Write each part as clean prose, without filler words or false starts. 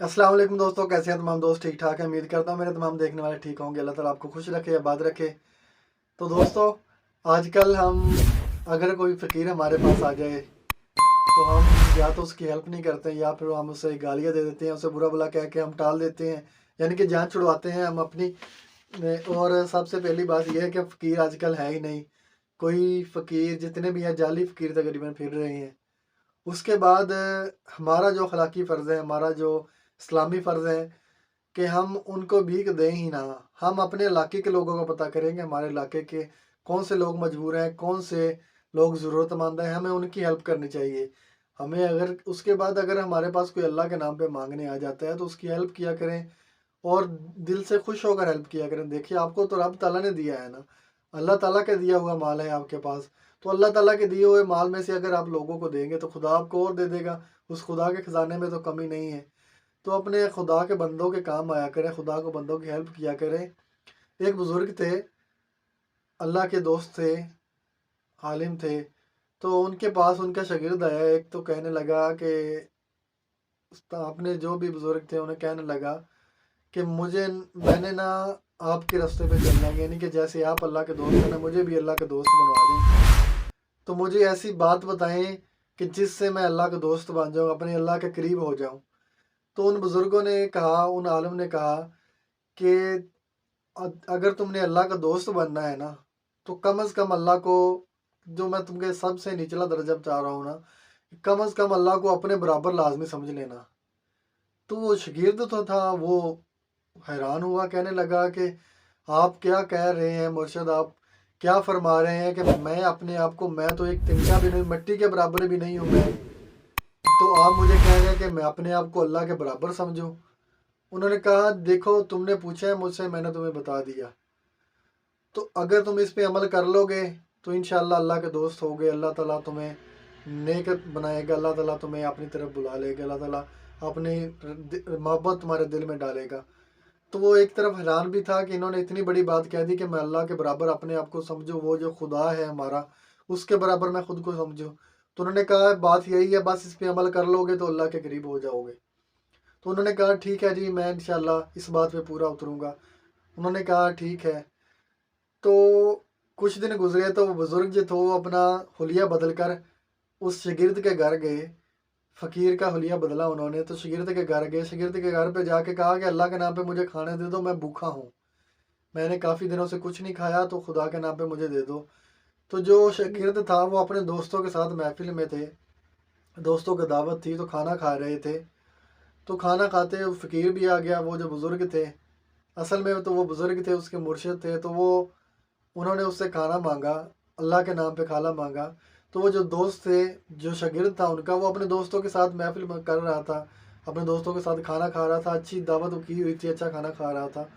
अस्सलाम वालेकुम दोस्तों, कैसे हैं तमाम दोस्त? ठीक ठाक है, उम्मीद करता हूँ मेरे तमाम देखने वाले ठीक होंगे। अल्लाह ताला आपको खुश रखे, आबाद रखे। तो दोस्तों, आजकल हम अगर कोई फ़कीर हमारे पास आ जाए तो हम या तो उसकी हेल्प नहीं करते हैं, या फिर हम उसे गालियाँ दे देते हैं, उसे बुरा भला कह के हम टाल देते हैं, यानी कि जान छुड़वाते हैं हम अपनी। और सबसे पहली बात यह है कि फ़कीर आजकल है ही नहीं। कोई फ़कीर, जितने भी हैं जाली फ़कीर तकरीबन फिर रहे हैं। उसके बाद हमारा जो अखलाकी फ़र्ज़ है, हमारा जो इस्लामी फ़र्ज़ है कि हम उनको भीख दें ही ना। हम अपने इलाके के लोगों का पता करेंगे, हमारे इलाके के कौन से लोग मजबूर हैं, कौन से लोग ज़रूरतमंद हैं, हमें उनकी हेल्प करनी चाहिए। हमें अगर उसके बाद अगर हमारे पास कोई अल्लाह के नाम पे मांगने आ जाता है तो उसकी हेल्प किया करें, और दिल से खुश होकर हेल्प किया करें। देखिए, आपको तो रब ताला ने दिया है ना, अल्लाह ताला का दिया हुआ माल है आपके पास। तो अल्लाह ताला के दिए हुए माल में से अगर आप लोगों को देंगे तो खुदा आपको और दे देगा। उस खुदा के ख़ज़ाने में तो कमी नहीं है। तो अपने खुदा के बंदों के काम आया करें, खुदा को बंदों की हेल्प किया करें। एक बुज़ुर्ग थे, अल्लाह के दोस्त थे, आलिम थे। तो उनके पास उनका शागिर्द आया एक, तो कहने लगा कि अपने जो भी बुज़ुर्ग थे उन्हें कहने लगा कि मैंने ना आपके रास्ते पे चलना है, यानी कि जैसे आप अल्लाह के दोस्त हैं ना, मुझे भी अल्लाह के दोस्त बनवा दें। तो मुझे ऐसी बात बताएं कि जिससे मैं अल्लाह का दोस्त बन जाऊं, अपने अल्लाह के करीब हो जाऊं। तो उन बुज़ुर्गों ने कहा, उन आलिम ने कहा कि अगर तुमने अल्लाह का दोस्त बनना है ना, तो कम अज़ कम अल्लाह को, जो मैं तुमके सबसे निचला दर्जा बता रहा हूँ ना, कम अज़ कम अल्लाह को अपने बराबर लाजमी समझ लेना। तो वो शागिर्द तो था, वो हैरान हुआ, कहने लगा कि आप क्या कह रहे हैं मुर्शद, आप क्या फरमा रहे हैं कि मैं अपने आप को, मैं तो एक तिनका भी नहीं, मिट्टी के बराबर भी नहीं हूँ मैं, तो आप मुझे कह रहे हैं कि मैं अपने आप को अल्लाह के बराबर समझूं। उन्होंने कहा, देखो तुमने पूछा है मुझसे, मैंने तुम्हें बता दिया। तो अगर तुम इस पे अमल कर लोगे तो इंशाअल्लाह अल्लाह के दोस्त होगे, अल्लाह ताला तुम्हें नेक बनाएगा, अल्लाह ताला तुम्हें अपनी तरफ बुला लेगा, अल्लाह ताला अपनी मोहब्बत तुम्हारे दिल में डालेगा। तो वो एक तरफ हैरान भी था कि इन्होंने इतनी बड़ी बात कह दी कि मैं अल्लाह के बराबर अपने आप को समझूं, वो जो खुदा है हमारा उसके बराबर मैं खुद को समझूं। तो उन्होंने कहा, बात यही है, बस इस पे अमल कर लोगे तो अल्लाह के करीब हो जाओगे। तो उन्होंने कहा, ठीक है जी, मैं इंशाल्लाह इस बात पे पूरा उतरूंगा। उन्होंने कहा, ठीक है। तो कुछ दिन गुजरे तो वो बुज़ुर्ग जो थे वो अपना हुलिया बदल कर उस शागिर्द के घर गए। फ़कीर का हुलिया बदला उन्होंने, तो शागिर्द के घर गए। शागिर्द के घर पे जाके कहा कि अल्लाह के नाम पे मुझे खाने दे दो, मैं भूखा हूँ, मैंने काफ़ी दिनों से कुछ नहीं खाया, तो खुदा के नाम पे मुझे दे दो। तो जो शागिर्द था वो अपने दोस्तों के साथ महफिल में थे, दोस्तों की दावत थी, तो खाना खा रहे थे। तो खाना खाते फ़कीर भी आ गया, वो जो बुज़ुर्ग थे, असल में तो वो बुज़ुर्ग थे, उसके मुर्शिद थे। तो वो, उन्होंने उससे खाना मांगा, अल्लाह के नाम पे खाना मांगा। तो वो जो दोस्त थे, जो शागिर्द था उनका, वो अपने दोस्तों के साथ महफिल में कर रहा था, अपने दोस्तों के साथ खाना खा रहा था, अच्छी दावत की हुई थी, अच्छा खाना खा रहा था।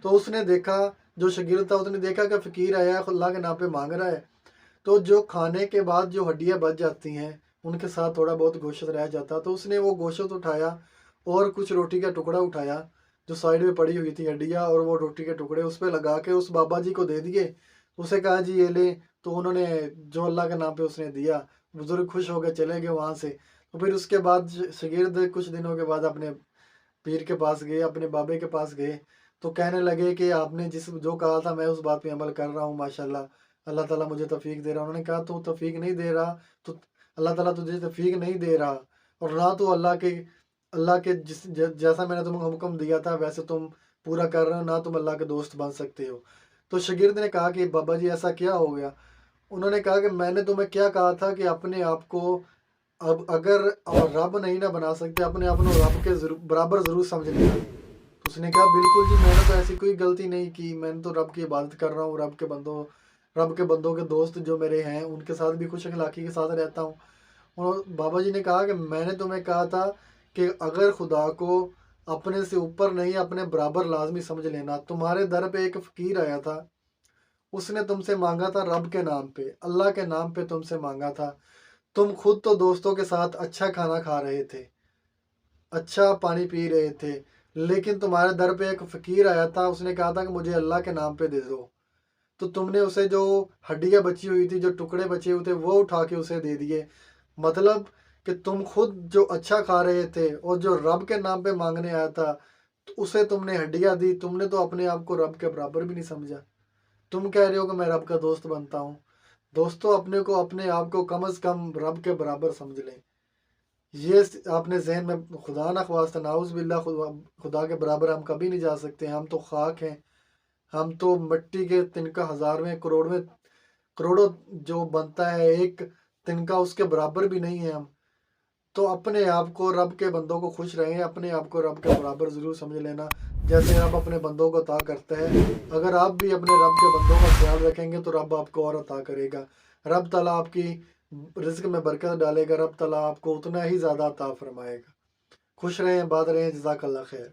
तो उसने देखा, जो शागिर्द था उसने देखा कि फ़कीर आया है, अल्लाह के नाम पे मांग रहा है। तो जो खाने के बाद जो हड्डियाँ बच जाती हैं, उनके साथ थोड़ा बहुत गोश्त रह जाता, तो उसने वो गोश्त उठाया और कुछ रोटी का टुकड़ा उठाया जो साइड में पड़ी हुई थी हड्डियाँ, और वो रोटी के टुकड़े उस पे लगा के उस बाबा जी को दे दिए। उसे कहा, जी ये ले। तो उन्होंने, जो अल्लाह के नाम पे उसने दिया, बुजुर्ग खुश हो गए, चले गए वहाँ से। तो फिर उसके बाद शागिर्द कुछ दिनों के बाद अपने पीर के पास गए, अपने बाबे के पास गए। तो कहने लगे कि आपने जिस जो कहा था मैं उस बात पे अमल कर रहा हूँ, माशाल्लाह, अल्लाह ताला मुझे तौफीक दे रहा है। उन्होंने कहा, तू तौफीक नहीं दे रहा, तो अल्लाह ताला तुझे तौफीक नहीं दे रहा, और ना तो अल्लाह के जैसा मैंने तुम्हें हुक्म दिया था वैसे तुम पूरा कर रहे हो, ना तुम अल्लाह के दोस्त बन सकते हो। तो शागिर्द ने कहा कि बाबा जी ऐसा क्या हो गया? उन्होंने कहा कि मैंने तुम्हें क्या कहा था कि अपने आप को, अब अगर रब नहीं ना बना सकते, अपने आप को रब के बराबर ज़रूर समझ लेना। तो उसने कहा, बिल्कुल जी, मैंने तो ऐसी कोई गलती नहीं की, मैंने तो रब की इबादत कर रहा हूँ, रब के बंदों के दोस्त जो मेरे हैं उनके साथ भी खुश अखलाकी के साथ रहता हूँ। और बाबा जी ने कहा कि मैंने तुम्हें कहा था कि अगर खुदा को अपने से ऊपर नहीं, अपने बराबर लाजमी समझ लेना। तुम्हारे दर पे एक फ़कीर आया था, उसने तुमसे मांगा था रब के नाम पे, अल्लाह के नाम पे तुमसे मांगा था। तुम खुद तो दोस्तों के साथ अच्छा खाना खा रहे थे, अच्छा पानी पी रहे थे, लेकिन तुम्हारे दर पे एक फ़कीर आया था, उसने कहा था कि मुझे अल्लाह के नाम पे दे दो। तो तुमने उसे जो हड्डियाँ बची हुई थी, जो टुकड़े बचे हुए थे, वो उठा के उसे दे दिए। मतलब کہ تم خود جو اچھا کھا رہے تھے اور جو رب کے نام پہ مانگنے آیا تھا تو اسے تم نے ہڈیاں دی، تم نے تو اپنے آپ کو رب کے برابر بھی نہیں سمجھا۔ تم کہہ رہے ہو کہ میں رب کا دوست بنتا ہوں۔ دوستو اپنے آپ کو کم از کم رب کے برابر سمجھ لیں۔ یہ اپنے ذہن میں خدا نہ خواستہ نعوذ باللہ خدا کے برابر ہم کبھی نہیں جا سکتے۔ ہم تو خاک ہیں، ہم تو مٹی کے تنکا ہزارویں کروڑوں جو بنتا ہے ایک تنکا اس کے برابر بھی نہیں ہے ہم۔ تو اپنے آپ کو رب کے بندوں کو خوش رہیں، اپنے آپ کو رب کے برابر ضرور سمجھ لینا جیسے رب اپنے بندوں کو عطا کرتا ہے۔ اگر آپ بھی اپنے رب کے بندوں کا خیال رکھیں گے تو رب آپ کو اور عطا کرے گا۔ رب تعالیٰ آپ کی رزق میں برکت ڈالے گا، رب تعالیٰ آپ کو اتنا ہی زیادہ عطا فرمائے گا۔ خوش رہیں، آباد رہیں، جزاک اللہ خیر۔